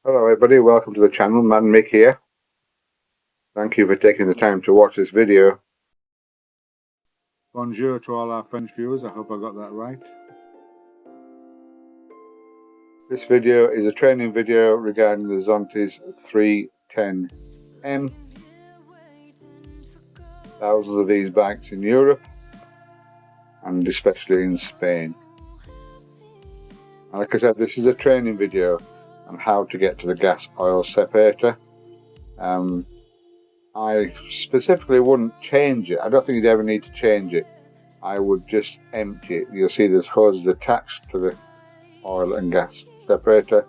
Hello everybody, welcome to the channel, Man Mick here. Thank you for taking the time to watch this video. Bonjour to all our French viewers, I hope I got that right. This video is a training video regarding the Zontes 310M. Thousands of these bikes in Europe and especially in Spain. And like I said, this is a training video on how to get to the gas oil separator. I specifically wouldn't change it. I don't think you'd ever need to change it. I would just empty it. You'll see there's hoses attached to the oil and gas separator,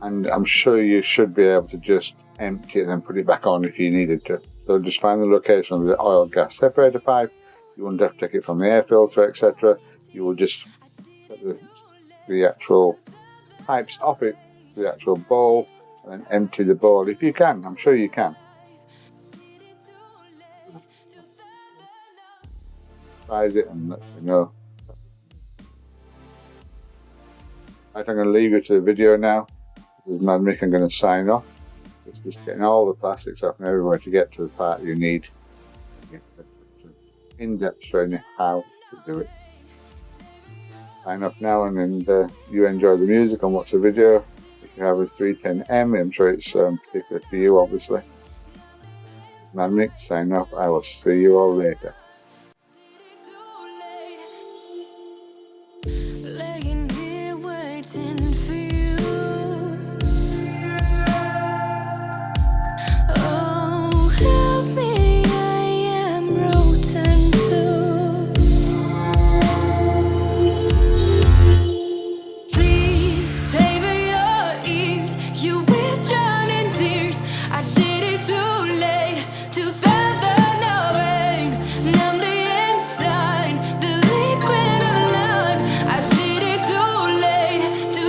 and I'm sure you should be able to just empty it and then put it back on if you needed to. So just find the location of the oil gas separator pipe. You wouldn't have to take it from the air filter, etc. You will just put the actual pipes off it, the actual bowl, and then empty the bowl if you can. I'm sure you can. Size it and let me know. Right, I'm going to leave you to the video now. This is Man Mick. I'm going to sign off. It's just getting all the plastics off and everywhere to get to the part you need. In-depth training how to do it. Sign off now, and you enjoy the music and watch the video. If you have a 310M, I'm sure it's particular for you, obviously. Man Mick, sign off. I will see you all later. Laying here waiting for you. Oh, help me, I am rotten too. Please taper your ears, you with drowning tears. I did it too late to fathom no pain. Numb the inside, the liquid of love. I did it too late to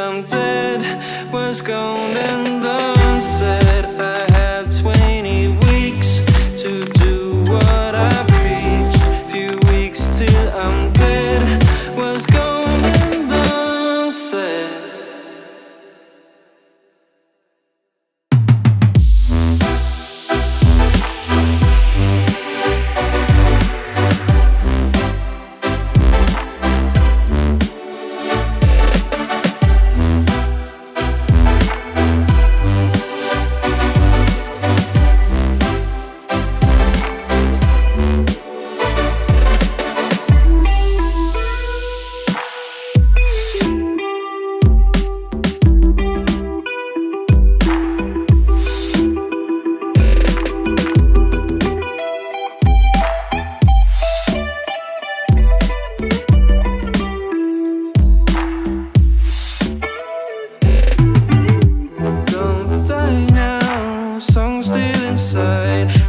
I'm dead was gone and done. Said I had 20 weeks to do what I preached. Few weeks till I'm dead was gone and done. Said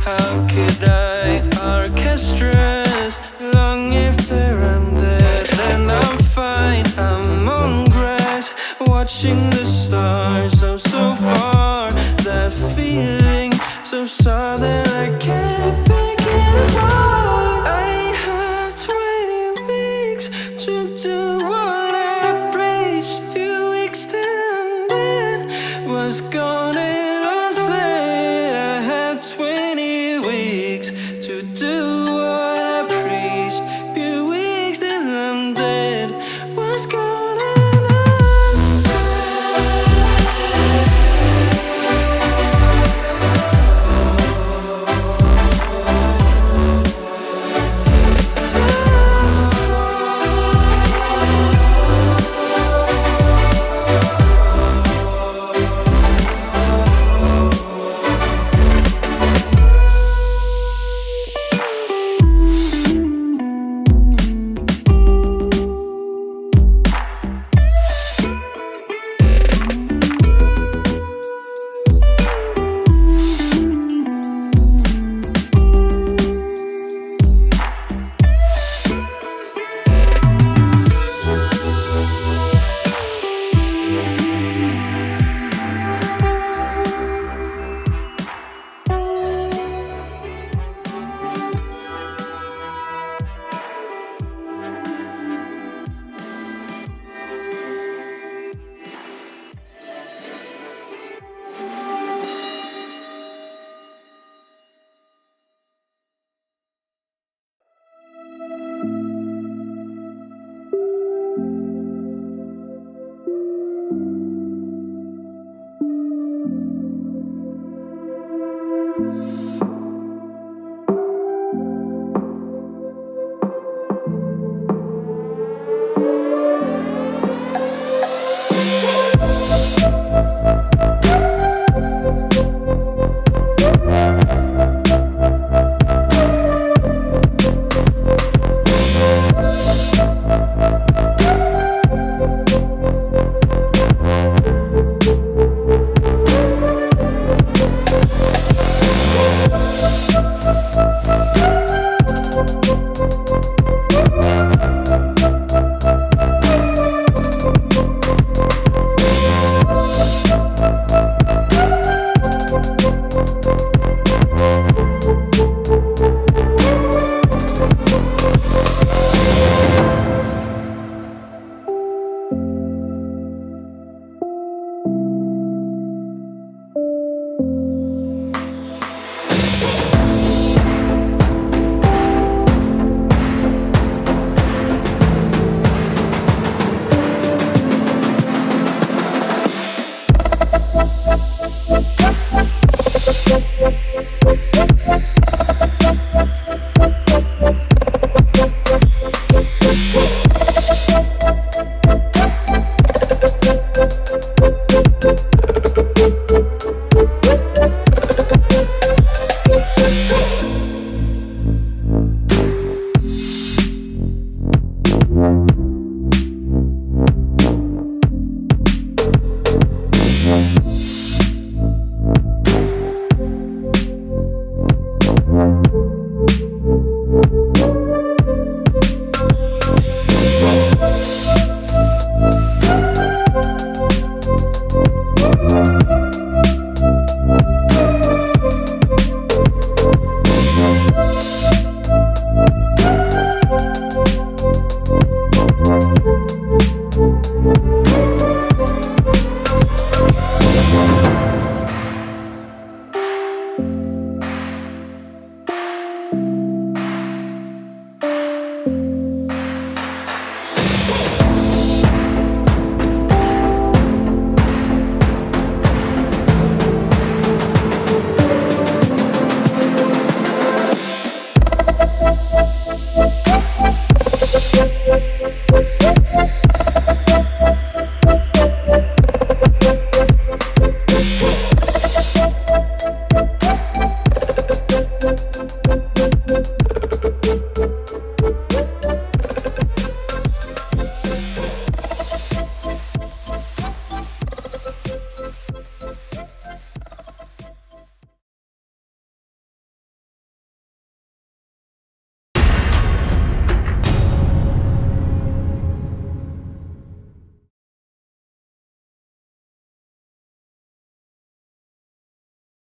how could I? Orchestras long after I'm dead, and I'm fine. I'm on grass, watching the stars. So far, that feeling so sad that I can't pick it apart. I have 20 weeks to do what I preached. Few weeks till I'm dead was gone.